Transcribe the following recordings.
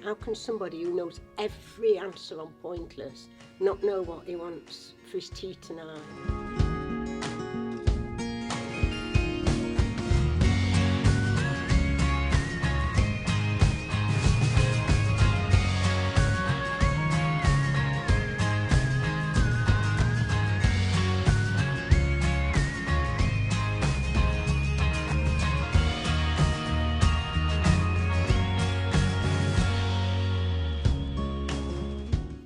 How can somebody who knows every answer on Pointless not know what he wants for his tea tonight?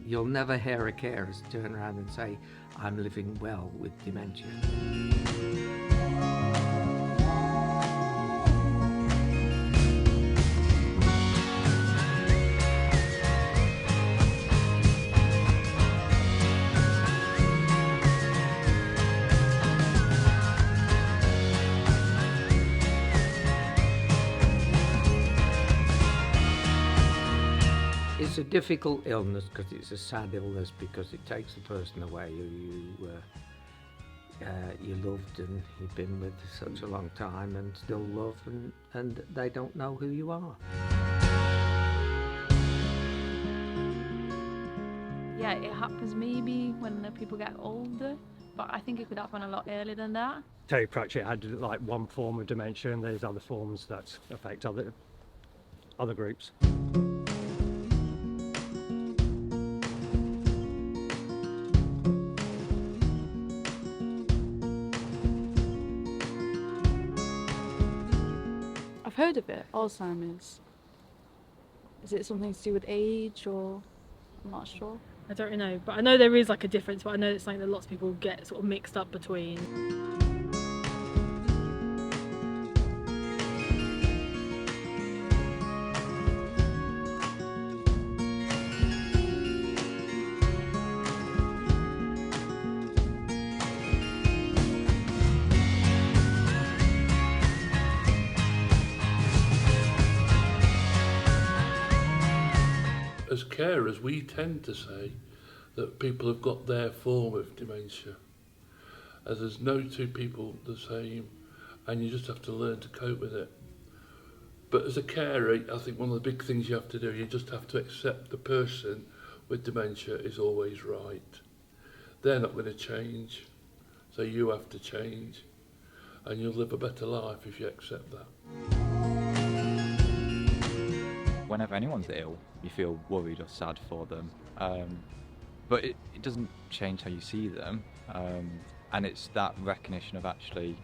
You'll never hear a carer turn around and say, I'm living well with dementia. It's a difficult illness because it's a sad illness, because it takes the person away who you loved and you've been with such a long time and still love, and they don't know who you are. Yeah, it happens maybe when the people get older, but I think it could happen a lot earlier than that. Terry Pratchett had like one form of dementia, and there's other forms that affect other groups. I've heard of it, Alzheimer's. Is it something to do with age, or I'm not sure. I don't know, but I know there is like a difference, but I know it's something that lots of people get sort of mixed up between. As carers, we tend to say that people have got their form of dementia, as there's no two people the same, and you just have to learn to cope with it. But as a carer, I think one of the big things you have to do, you just have to accept the person with dementia is always right. They're not going to change, so you have to change, and you'll live a better life if you accept that. Whenever anyone's ill, you feel worried or sad for them, but it doesn't change how you see them, and it's that recognition of actually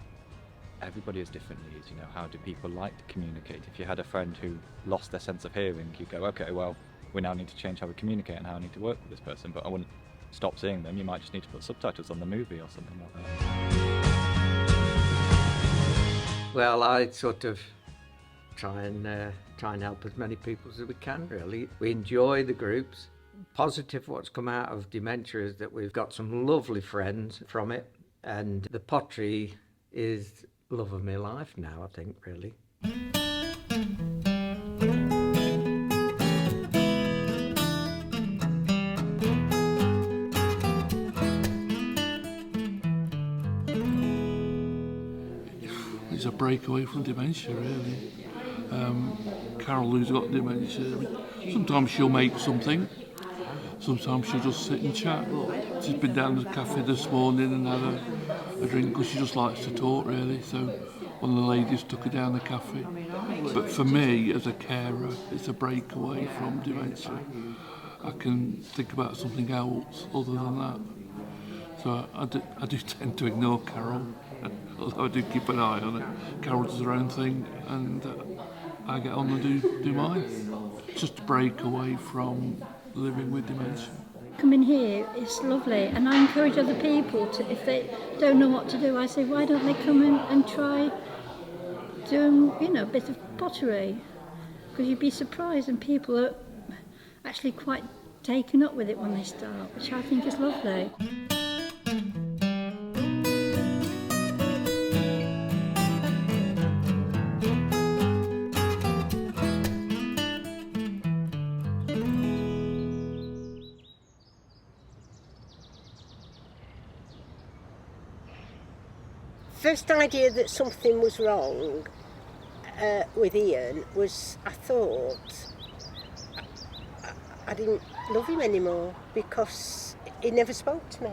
everybody has different needs. You know, how do people like to communicate? If you had a friend who lost their sense of hearing, you go, okay, well, we now need to change how we communicate and how I need to work with this person, but I wouldn't stop seeing them. You might just need to put subtitles on the movie or something like that. Well, I sort of try and help as many people as we can, really. We enjoy the groups. Positive what's come out of dementia is that we've got some lovely friends from it, and the pottery is love of my life now, I think, really. It's a breakaway from dementia, really. Carol, who's got dementia, sometimes she'll make something, sometimes she'll just sit and chat. She's been down to the cafe this morning and had a drink because she just likes to talk, really. So one of the ladies took her down the cafe. But for me, as a carer, it's a breakaway from dementia. I can think about something else other than that. So I do tend to ignore Carol, although I do keep an eye on it. Carol does her own thing, and I get on and do mine. It's just a break away from living with dementia. Coming here is lovely, and I encourage other people to, if they don't know what to do, I say, why don't they come in and try doing, a bit of pottery? Because you'd be surprised, and people are actually quite taken up with it when they start, which I think is lovely. First idea that something was wrong with Ian was, I thought, I didn't love him anymore because he never spoke to me.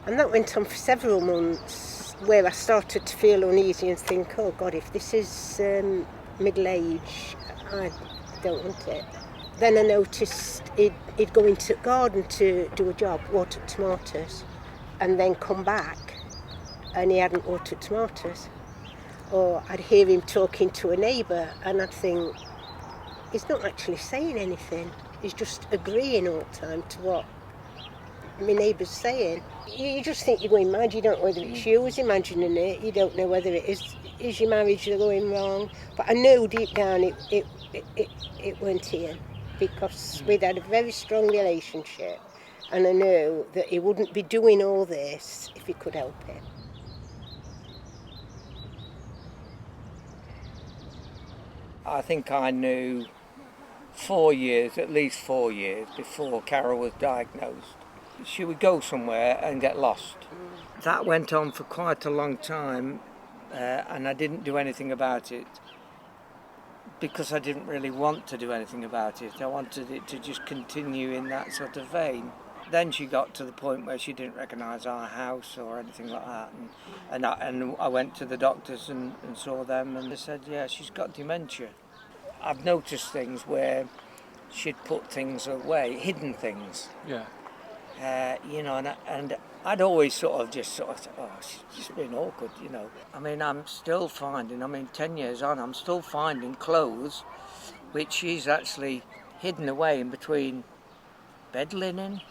And that went on for several months, where I started to feel uneasy and think, oh God, if this is middle age, I don't want it. Then I noticed he'd go into the garden to do a job, water tomatoes, and then come back and he hadn't watered tomatoes. Or I'd hear him talking to a neighbour and I'd think, he's not actually saying anything, he's just agreeing all the time to what my neighbour's saying. You just think you're going mad, you don't know whether it's you who's imagining it, you don't know whether it is your marriage going wrong. But I know deep down it weren't Ian, because we'd had a very strong relationship and I knew that he wouldn't be doing all this if he could help it. I think I knew 4 years, at least 4 years, before Carol was diagnosed. She would go somewhere and get lost. That went on for quite a long time, and I didn't do anything about it because I didn't really want to do anything about it. I wanted it to just continue in that sort of vein. Then she got to the point where she didn't recognise our house or anything like that, and I went to the doctors and saw them, and they said, yeah, she's got dementia. I've noticed things where she'd put things away, hidden things. Yeah. And I'd always sort of oh, she's just being awkward, you know. I mean, I'm still finding, 10 years on, I'm still finding clothes which she's actually hidden away in between bed linen,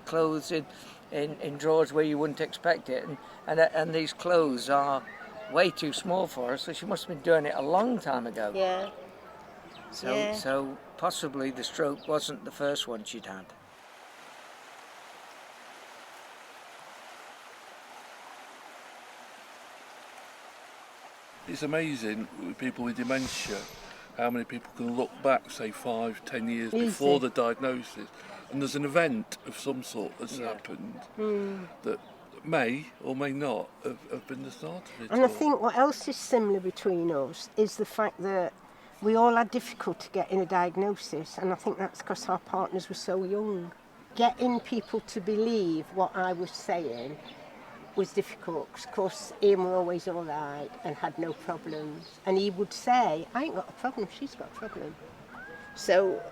clothes in drawers where you wouldn't expect it, and these clothes are way too small for her, so she must have been doing it a long time ago. Yeah. So possibly the stroke wasn't the first one she'd had. It's amazing with people with dementia how many people can look back, say 5-10 years before the diagnosis, and there's an event of some sort that's happened that may or may not have been the start of it. And I think what else is similar between us is the fact that we all had difficulty getting a diagnosis, and I think that's because our partners were so young. Getting people to believe what I was saying was difficult, because of course Ian were always all right and had no problems, and he would say, I ain't got a problem, she's got a problem. So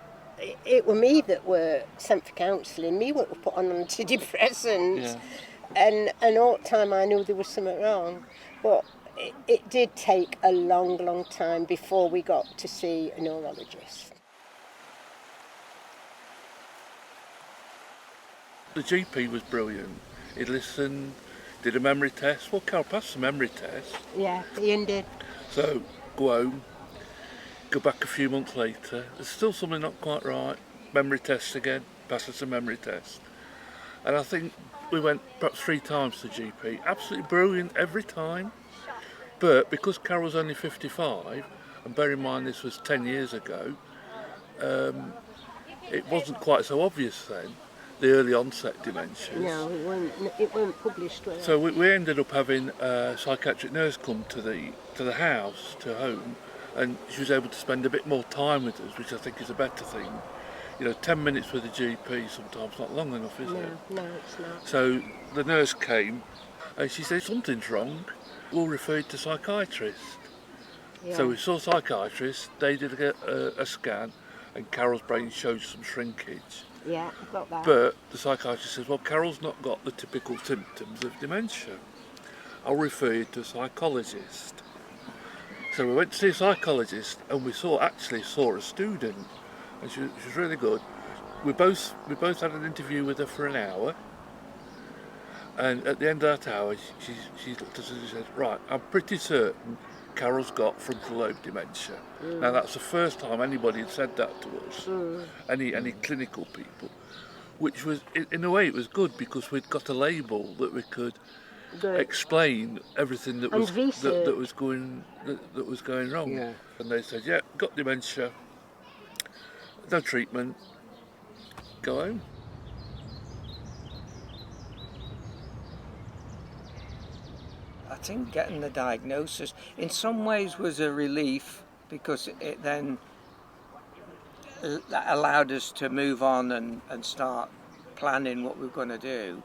it were me that were sent for counselling, me that were put on antidepressants, and all the time I knew there was something wrong. But it did take a long time before we got to see a neurologist. The GP was brilliant. He listened, did a memory test. Well, Carol passed the memory test. Yeah, Ian did. So, go home, go back a few months later, there's still something not quite right. Memory test again, passes the memory test. And I think we went perhaps 3 times to the GP. Absolutely brilliant every time. But because Carol's only 55, and bear in mind this was 10 years ago, it wasn't quite so obvious then, the early onset dementias. No, it weren't published. So we ended up having a psychiatric nurse come to the house, to home, and she was able to spend a bit more time with us, which I think is a better thing. 10 minutes with the GP sometimes not long enough, is it? No, it's not. So the nurse came and she said, something's wrong, we'll refer you to psychiatrist. Yeah. So we saw a psychiatrist, they did a scan, and Carol's brain showed some shrinkage. Yeah, got that. But the psychiatrist says, well, Carol's not got the typical symptoms of dementia. I'll refer you to a psychologist. So we went to see a psychologist, and we saw a student, and she was really good. We both had an interview with her for an hour, and at the end of that hour, she looked at us and said, right, I'm pretty certain Carol's got frontal lobe dementia. Now that's the first time anybody had said that to us, any clinical people, which was, in a way it was good, because we'd got a label that we could explain everything that was going wrong. Yeah. And they said, yeah, got dementia, no treatment, go home. I think getting the diagnosis in some ways was a relief, because it then that allowed us to move on and start planning what we were going to do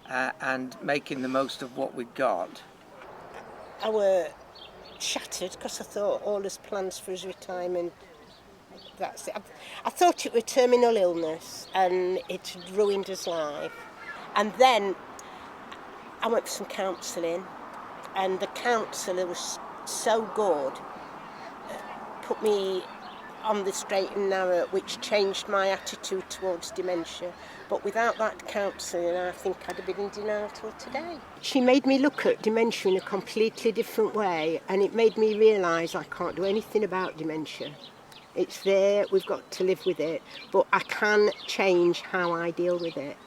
and making the most of what we got. I were shattered because I thought all his plans for his retirement, that's it. I thought it was terminal illness and it had ruined his life. And then I went for some counselling, and the counsellor was so good, put me on the straight and narrow, which changed my attitude towards dementia. But without that counselling, I think I'd have been in denial till today. She made me look at dementia in a completely different way, and it made me realise I can't do anything about dementia. It's there, we've got to live with it, but I can change how I deal with it.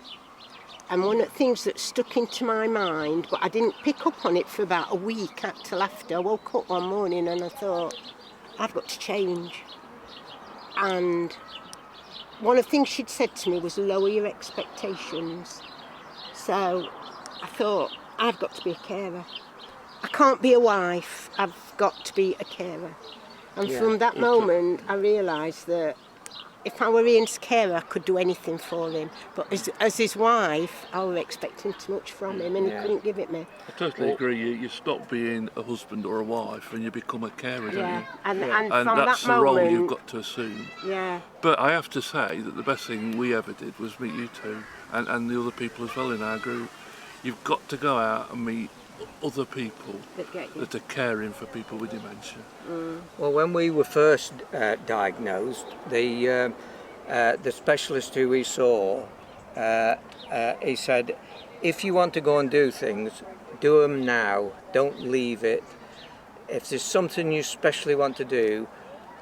And one of the things that stuck into my mind, but I didn't pick up on it for about a week till after, I woke up one morning and I thought, I've got to change. And one of the things she'd said to me was lower your expectations. So I thought, I've got to be a carer. I can't be a wife, I've got to be a carer. And from that moment, I realised that if I were Ian's carer, I could do anything for him. But as his wife, I was expecting too much from him, and he couldn't give it me. I totally agree. You stop being a husband or a wife and you become a carer, don't you? And And from that's that the moment, role you've got to assume. Yeah. But I have to say that the best thing we ever did was meet you two and the other people as well in our group. You've got to go out and meet other people that are caring for people with dementia. Well, when we were first diagnosed, the specialist who we saw, he said, if you want to go and do things, do them now, don't leave it. If there's something you especially want to do,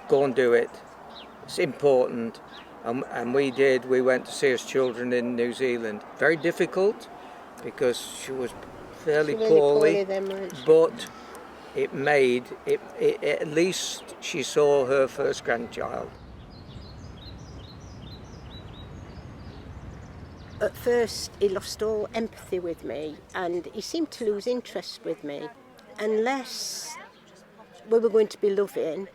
go and do it. It's important. And we did. We went to see his children in New Zealand. Very difficult because she was fairly poorly, but it made it, at least she saw her first grandchild. At first he lost all empathy with me and he seemed to lose interest with me. Unless we were going to be loving,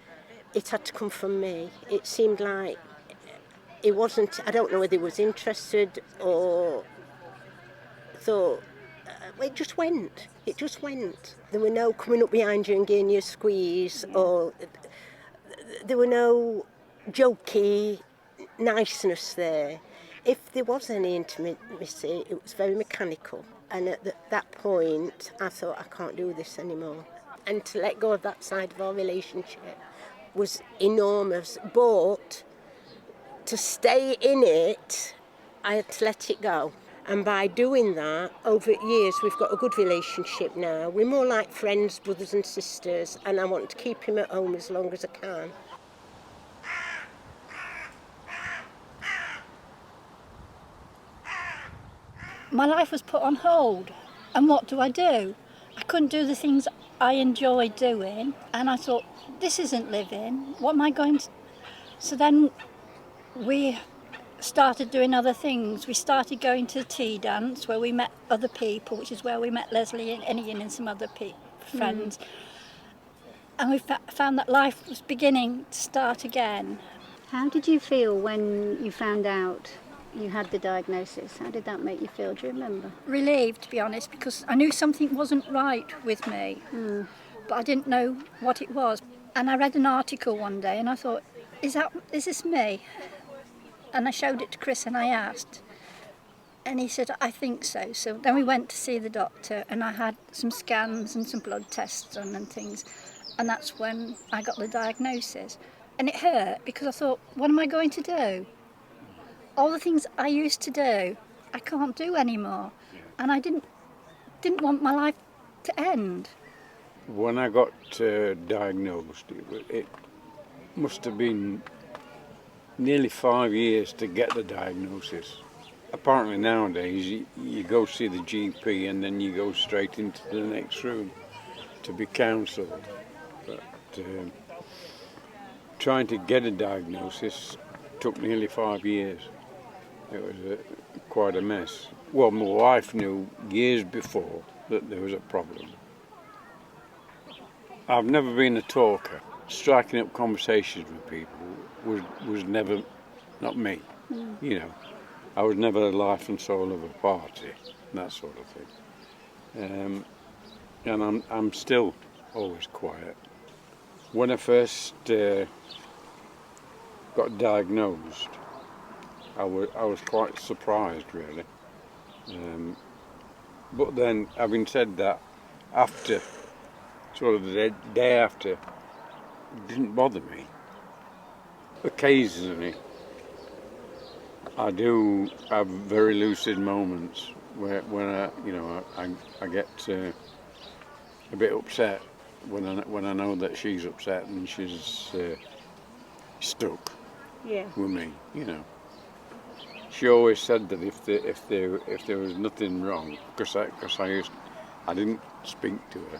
it had to come from me. It seemed like he wasn't, I don't know whether he was interested or thought, it just went. There were no coming up behind you and giving you a squeeze, or there were no jokey niceness there. If there was any intimacy, it was very mechanical. And at that point, I thought, I can't do this anymore. And to let go of that side of our relationship was enormous. But to stay in it, I had to let it go. And by doing that, over years, we've got a good relationship now. We're more like friends, brothers and sisters, and I want to keep him at home as long as I can. My life was put on hold, and what do? I couldn't do the things I enjoyed doing, and I thought, this isn't living. What am I going to... So then we started doing other things. We started going to the tea dance where we met other people, which is where we met Leslie and Ian and some other friends. And we found that life was beginning to start again. How did you feel when you found out you had the diagnosis? How did that make you feel? Do you remember? Relieved, to be honest, because I knew something wasn't right with me, but I didn't know what it was. And I read an article one day and I thought, is this me? And I showed it to Chris and I asked, and he said, I think so. So then we went to see the doctor and I had some scans and some blood tests done and things, and that's when I got the diagnosis. And it hurt because I thought, what am I going to do? All the things I used to do, I can't do anymore. And I didn't want my life to end. When I got diagnosed, it must have been nearly 5 years to get the diagnosis. Apparently nowadays you go see the GP and then you go straight into the next room to be counselled. But trying to get a diagnosis took nearly 5 years. It was quite a mess. Well, my wife knew years before that there was a problem. I've never been a talker. striking up conversations with people was never, not me. You know, I was never the life and soul of a party, that sort of thing. And I'm still always quiet. When I first got diagnosed, I was quite surprised, really. But then, having said that, after, sort of the day after, it didn't bother me. Occasionally, I do have very lucid moments when I get a bit upset when I know that she's upset and she's stuck with me. You know, she always said that if there was nothing wrong, because I didn't speak to her,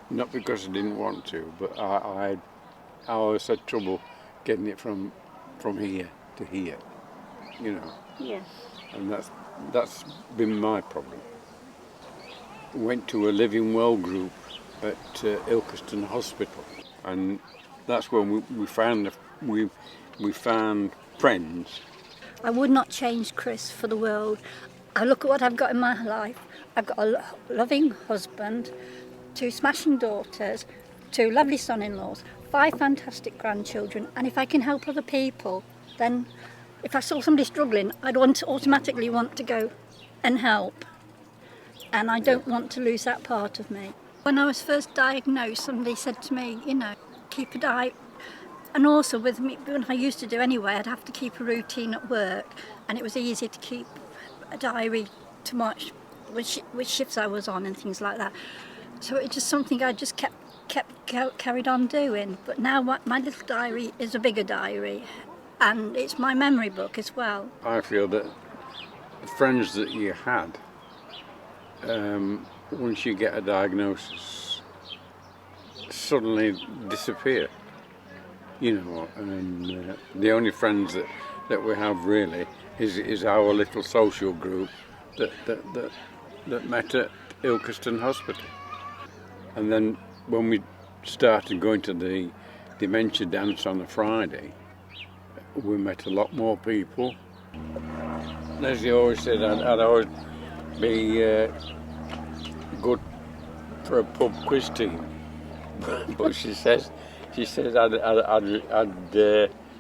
not because I didn't want to, but I always had trouble getting it from here to here. You know. Yeah. And that's been my problem. Went to a Living Well group at Ilkeston Hospital, and that's when we found friends. I would not change Chris for the world. I look at what I've got in my life. I've got a loving husband, 2 smashing daughters, 2 lovely son-in-laws, 5 fantastic grandchildren, and if I can help other people, then if I saw somebody struggling, I'd automatically want to go and help. And I don't want to lose that part of me. When I was first diagnosed, somebody said to me, you know, keep a diary. And also with me, when I used to do anyway, I'd have to keep a routine at work, and it was easy to keep a diary to watch which shifts I was on and things like that. So it's just something I just carried on doing. But now my little diary is a bigger diary, and it's my memory book as well. I feel that the friends that you had, once you get a diagnosis, suddenly disappear. You know, and the only friends that we have really is our little social group that met at Ilkeston Hospital. And then when we started going to the dementia dance on a Friday, we met a lot more people. Leslie always said I'd always be good for a pub quiz team, but she says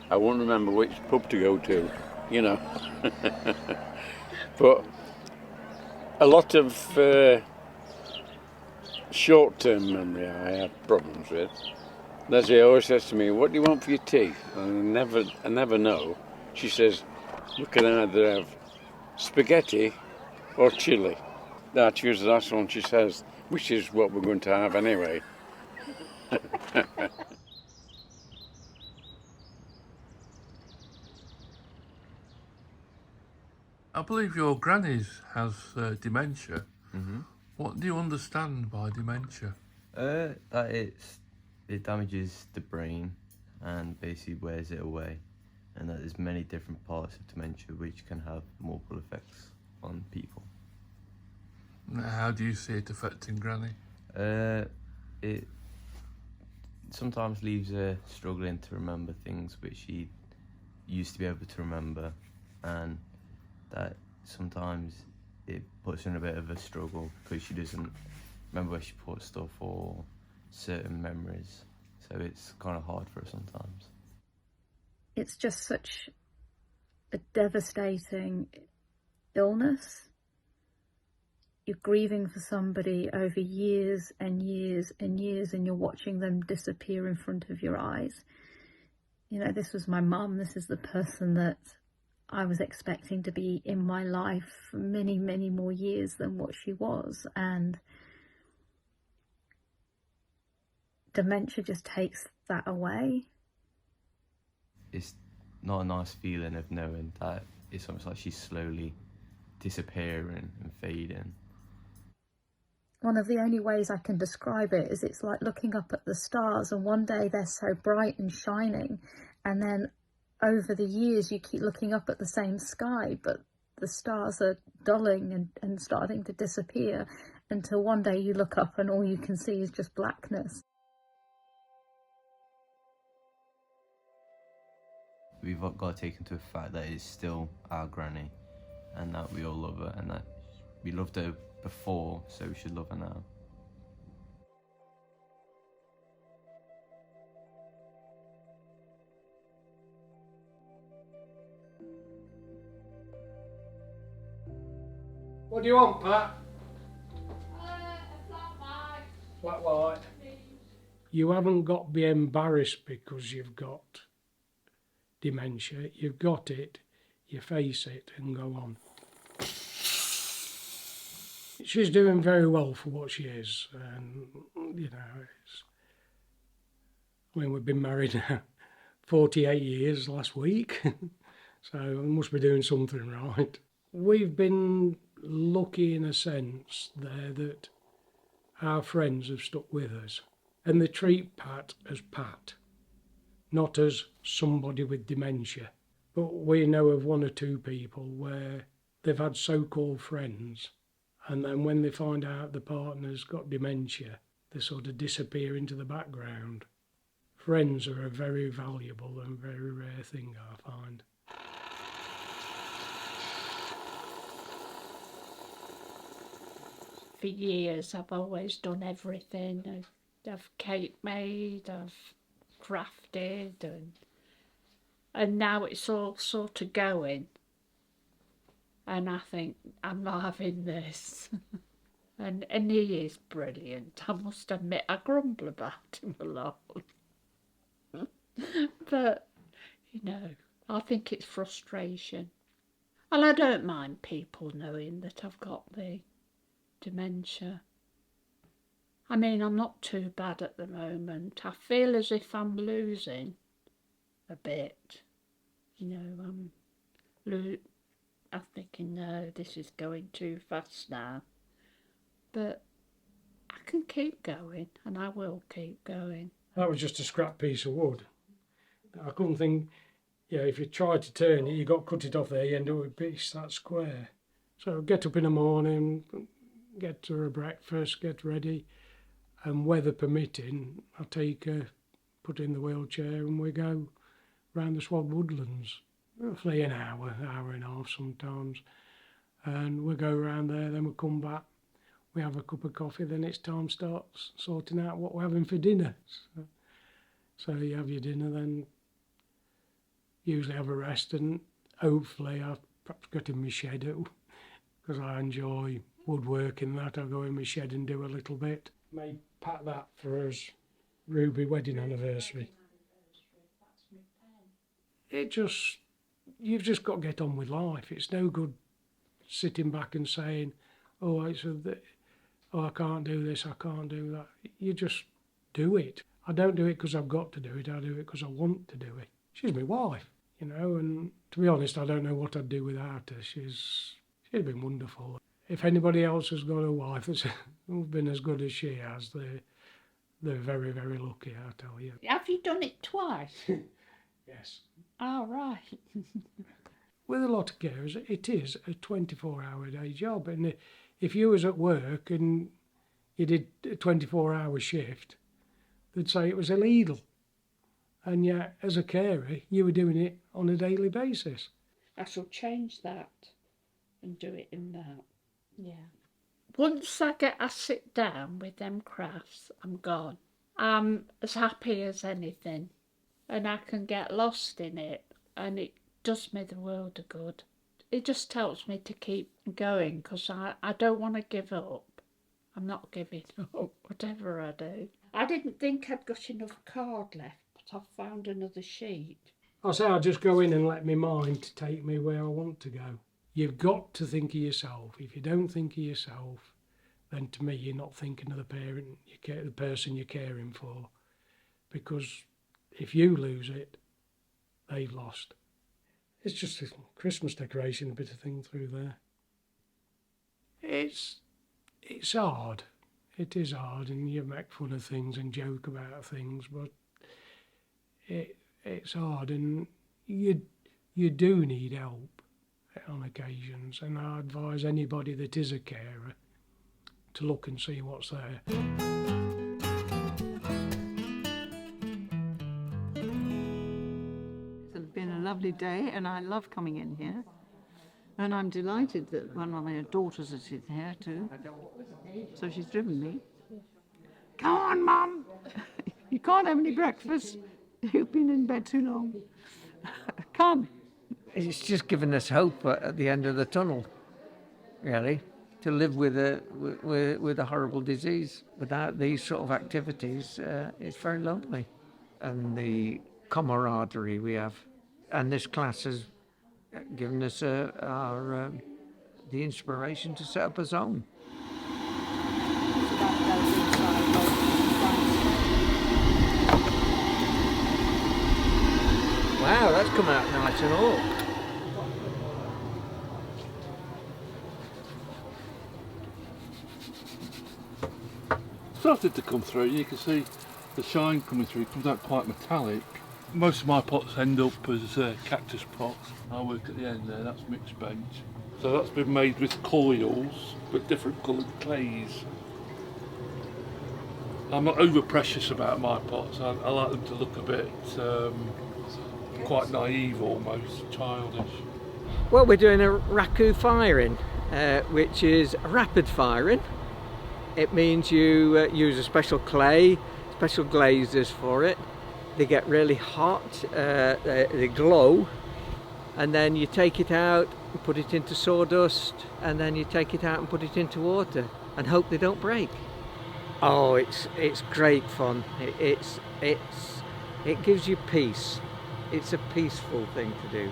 I won't remember which pub to go to, you know. But a lot of short-term memory I have problems with. Leslie always says to me, "What do you want for your tea?" And I never know. She says, "We can either have spaghetti or chili." I choose the last one, she says, which is what we're going to have anyway. I believe your granny has dementia. Mm-hmm. What do you understand by dementia? That it damages the brain and basically wears it away, and that there's many different parts of dementia which can have multiple effects on people. How do you see it affecting granny? It sometimes leaves her struggling to remember things which she used to be able to remember, and that sometimes it puts her in a bit of a struggle because she doesn't remember where she put stuff or certain memories, so it's kind of hard for her sometimes. It's just such a devastating illness. You're grieving for somebody over years and years and years, and you're watching them disappear in front of your eyes. You know, this was my mum. This is the person that I was expecting to be in my life for many, many more years than what she was. And dementia just takes that away. It's not a nice feeling of knowing that it's almost like she's slowly disappearing and fading. One of the only ways I can describe it is it's like looking up at the stars, and one day they're so bright and shining, and then over the years you keep looking up at the same sky, but the stars are dulling and starting to disappear, until one day you look up and all you can see is just blackness. We've got to take into the fact that it's still our granny and that we all love her and that we loved her before, so we should love her now. What do you want, Pat? Flat white. You haven't got to be embarrassed because you've got dementia. You've got it, you face it and go on. She's doing very well for what she is, and you know, we've been married now 48 years last week, so we must be doing something right. We've been lucky in a sense there that our friends have stuck with us, and they treat Pat as Pat, not as somebody with dementia. But we know of one or two people where they've had so-called friends, and then when they find out the partner's got dementia, they sort of disappear into the background. Friends are a very valuable and very rare thing, I find. For years I've always done everything. I've cake made, I've crafted, and now it's all sort of going. And I think I'm not having this. and he is brilliant. I must admit, I grumble about him a lot. But, you know, I think it's frustration. And I don't mind people knowing that I've got the dementia. I mean, I'm not too bad at the moment. I feel as if I'm losing a bit. You know, I'm thinking, no, this is going too fast now. But I can keep going, and I will keep going. That was just a scrap piece of wood. I couldn't think, you know, if you tried to turn it, you got to cut it off there, you end up with a piece that square. So get up in the morning, get her a breakfast, get ready, and weather permitting, I take her, put her in the wheelchair, and we go round the Swad Woodlands. Roughly an hour and a half sometimes. And we go around there, then we come back, we have a cup of coffee, then it's time to start sorting out what we're having for dinner. So you have your dinner, then usually have a rest, and hopefully I've perhaps got in my shed because I enjoy woodworking that. I'll go in my shed and do a little bit. May pack that for us Ruby wedding anniversary. You've just got to get on with life. It's no good sitting back and saying, oh, I can't do this, I can't do that. You just do it. I don't do it because I've got to do it, I do it because I want to do it. She's my wife, you know, and to be honest, I don't know what I'd do without her. She's been wonderful. If anybody else has got a wife that's been as good as she has, they're very, very lucky, I tell you. Have you done it twice? Yes. Oh, right. With a lot of carers, it is a 24-hour-a-day job. And if you was at work and you did a 24-hour shift, they'd say it was illegal. And yet, as a carer, you were doing it on a daily basis. I shall change that and do it in that. Yeah. Once I sit down with them crafts, I'm gone. I'm as happy as anything. And I can get lost in it, and it does me the world of good. It just helps me to keep going, because I don't want to give up. I'm not giving up, whatever I do. I didn't think I'd got enough card left, but I've found another sheet. I say I just go in and let my mind take me where I want to go. You've got to think of yourself. If you don't think of yourself, then to me you're not thinking of the person you're caring for, because if you lose it, they've lost. It's just a Christmas decoration, a bit of thing through there. It's hard. It is hard, and you make fun of things and joke about things, but it's hard, and you do need help on occasions. And I advise anybody that is a carer to look and see what's there. It's been a lovely day and I love coming in here. And I'm delighted that one of my daughters is in here too. So she's driven me. Come on, Mum! You can't have any breakfast. You've been in bed too long. Come. It's just given us hope at the end of the tunnel, really, to live with a horrible disease. Without these sort of activities, it's very lonely. And the camaraderie we have. And this class has given us the inspiration to set up a zone. Wow, that's come out nice and all. Started to come through. You can see the shine coming through. It comes out quite metallic. Most of my pots end up as cactus pots. I work at the end there, that's mixed bench. So that's been made with coils, but different coloured clays. I'm not over precious about my pots. I like them to look a bit quite naive, almost childish. Well, we're doing a raku firing, which is rapid firing. It means you use a special clay, special glazes for it. They get really hot, they glow, and then you take it out and put it into sawdust, and then you take it out and put it into water and hope they don't break. Oh, it's great fun. It gives you peace. It's a peaceful thing to do.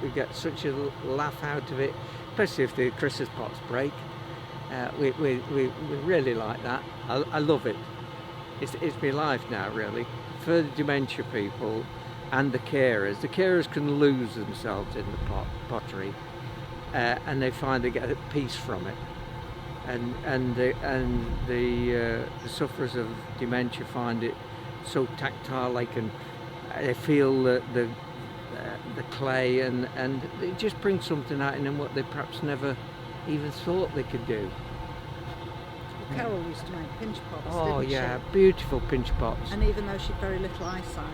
We get such a laugh out of it, especially if the Christmas pots break. We really like that. I love it. It's my life now, really. For the dementia people and the carers can lose themselves in the pottery, and they find they get peace from it. And the sufferers of dementia find it so tactile. They feel the clay, and it just brings something out in them what they perhaps never even thought they could do. Carol used to make pinch pots, Oh didn't yeah, she? beautiful pinch pots. And even though she'd very little eyesight,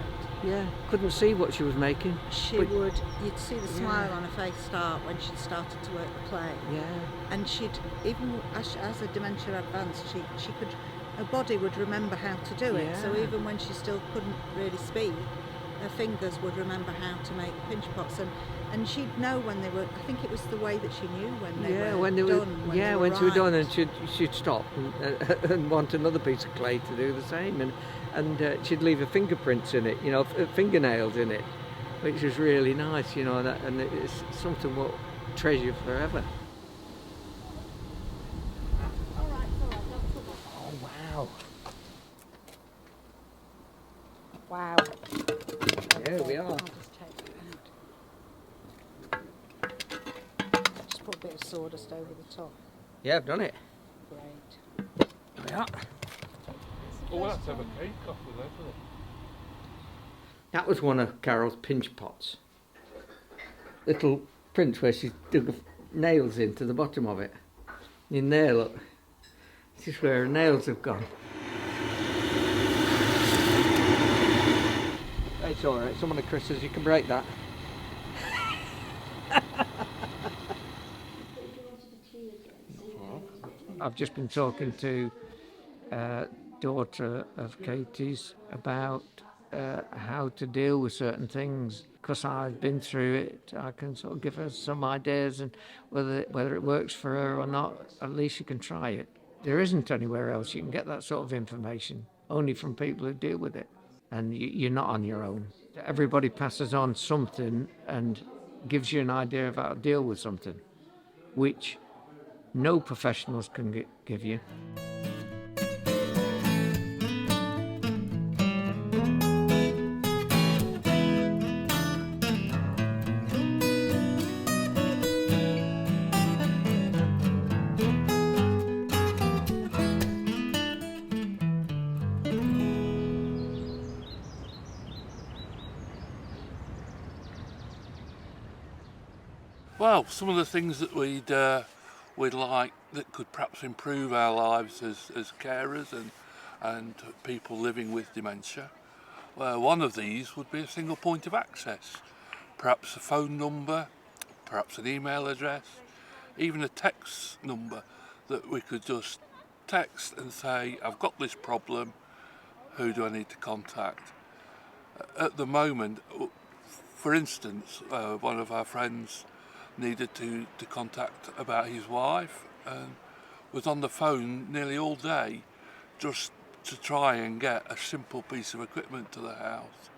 Yeah, couldn't see what she was making. you'd see the smile on her face start when she'd started to work the clay. Yeah. And she'd, even as her dementia advanced, her body would remember how to do it. So Yeah. even when she still couldn't really speak, her fingers would remember how to make pinch pots. And she'd know when they were, I think it was the way that she knew when they were when they done. were, when they when she was done, right. and she'd stop and want another piece of clay to do the same, and she'd leave her fingerprints in it, fingernails in it, which was really nice, and it's something we'll treasure forever. Oh wow! Wow. Here we are. I'll just take it out. Just put a bit of sawdust over the top. Yeah, I've done it. Great. Here we are. Oh, we'll have to have a cake off with that, isn't it? That was one of Carol's pinch pots. Little prints where she dug nails into the bottom of it. In there, look. This is where her nails have gone. It's all right. Some of the Chris's, you can break that. I've just been talking to a daughter of Katie's about how to deal with certain things. Because I've been through it, I can sort of give her some ideas, and whether it works for her or not, at least she can try it. There isn't anywhere else you can get that sort of information, only from people who deal with it. And you're not on your own. Everybody passes on something and gives you an idea of how to deal with something, which no professionals can give you. Well, some of the things that we'd like that could perhaps improve our lives as carers and people living with dementia. One of these would be a single point of access, perhaps a phone number, perhaps an email address, even a text number that we could just text and say, I've got this problem, who do I need to contact? At the moment, for instance, one of our friends needed to contact about his wife and was on the phone nearly all day just to try and get a simple piece of equipment to the house.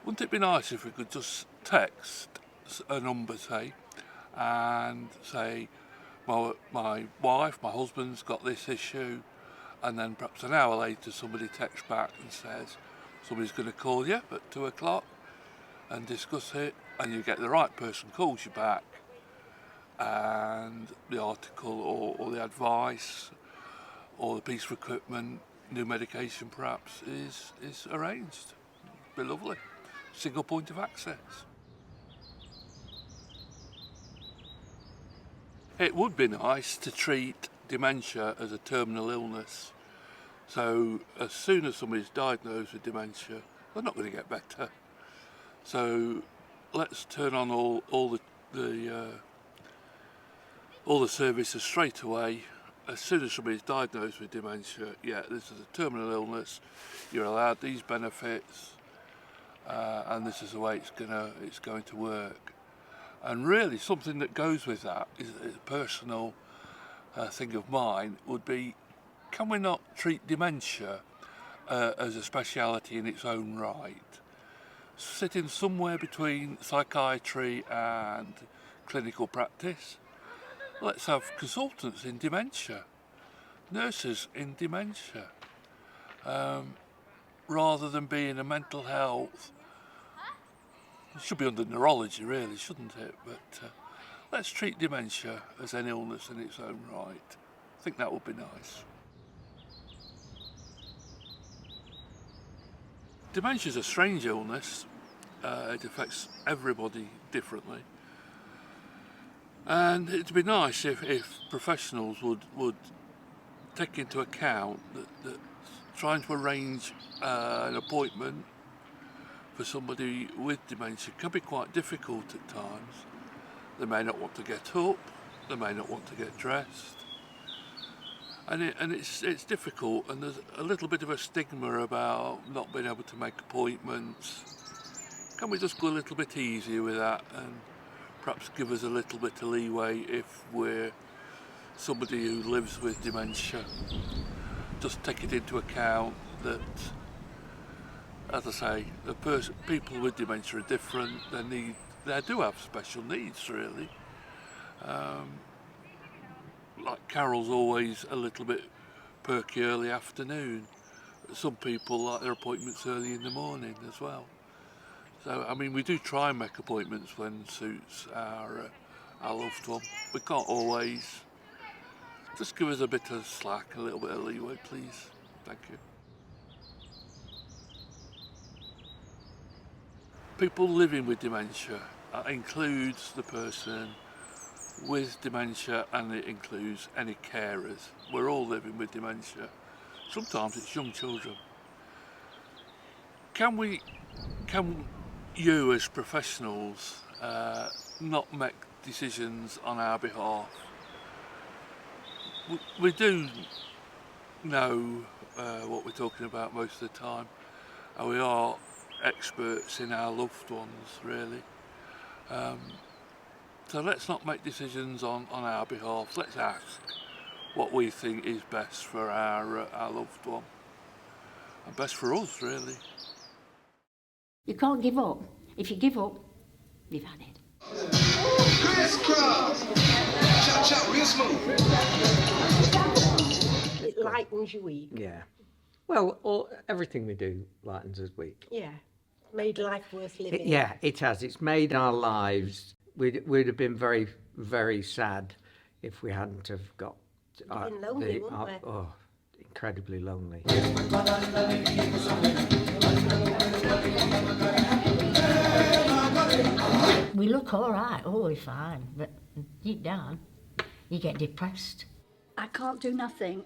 Wouldn't it be nice if we could just text a number, say, and say, well, my wife, my husband's got this issue, and then perhaps an hour later somebody texts back and says, somebody's going to call you at 2 o'clock and discuss it, and you get the right person calls you back, and the article or the advice or the piece of equipment, new medication perhaps, is arranged. It'd be lovely. Single point of access. It would be nice to treat dementia as a terminal illness. So as soon as somebody's diagnosed with dementia, they're not going to get better. So let's turn on all the services straight away. As soon as somebody's diagnosed with dementia, yeah, this is a terminal illness, you're allowed these benefits, and this is the way it's going to work. And really something that goes with that is a personal thing of mine would be, can we not treat dementia as a speciality in its own right? Sitting somewhere between psychiatry and clinical practice. Let's have consultants in dementia, nurses in dementia, rather than being a mental health. It should be under neurology really, shouldn't it? But let's treat dementia as an illness in its own right. I think that would be nice. Dementia is a strange illness. It affects everybody differently. And it'd be nice if professionals would take into account that trying to arrange an appointment for somebody with dementia can be quite difficult at times. They may not want to get up, they may not want to get dressed, and it's difficult, and there's a little bit of a stigma about not being able to make appointments. Can we just go a little bit easier with that and perhaps give us a little bit of leeway if we're somebody who lives with dementia? Just take it into account that, as I say, people with dementia are different. They do have special needs, really. Like Carol's always a little bit perky early afternoon. Some people like their appointments early in the morning as well. So, I mean, we do try and make appointments when suits our loved one. We can't always. Just give us a bit of slack, a little bit of leeway, please. Thank you. People living with dementia includes the person with dementia, and it includes any carers. We're all living with dementia. Sometimes it's young children. Can you as professionals not make decisions on our behalf? We do know what we're talking about most of the time, and we are experts in our loved ones, really. So let's not make decisions on our behalf. Let's ask what we think is best for our loved one, and best for us, really. You can't give up. If you give up, you've had it. Crisscross! Chop, chop, real smooth. It lightens your week. Yeah. Well, everything we do lightens us week. Yeah. Made life worth living. Yeah, it has. It's made our lives. We'd have been very, very sad if we hadn't have got. Been lonely, wouldn't we? Oh, incredibly lonely. We look all right, oh, we're fine, but deep down, you get depressed. I can't do nothing.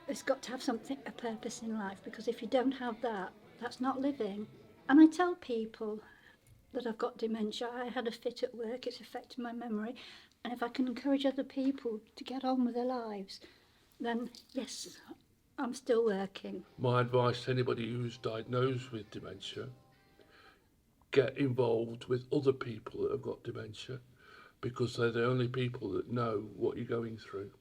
It's got to have something, a purpose in life, because if you don't have that, that's not living. And I tell people that I've got dementia. I had a fit at work, it's affected my memory, and if I can encourage other people to get on with their lives, then yes, I'm still working. My advice to anybody who's diagnosed with dementia, get involved with other people that have got dementia, because they're the only people that know what you're going through.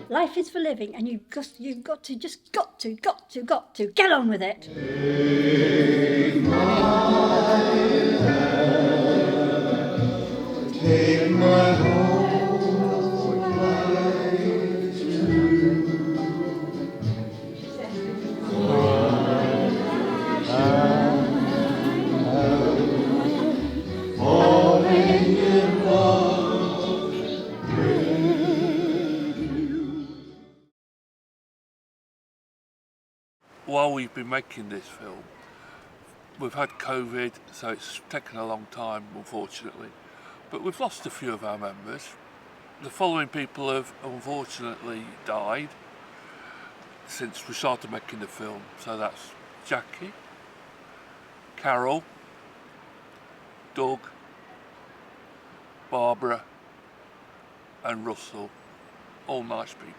Life is for living, and you've got to get on with it. Take my hand, take my whole life too. Falling in love with you. While we've been making this film, we've had COVID, so it's taken a long time, unfortunately. But we've lost a few of our members. The following people have unfortunately died since we started making the film. So that's Jackie, Carol, Doug, Barbara and Russell, all nice people.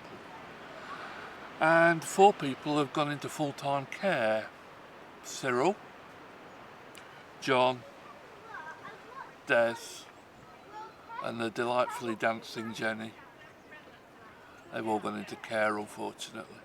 And 4 people have gone into full-time care. Cyril, John, Des and the delightfully dancing Jenny. They've all gone into care, unfortunately.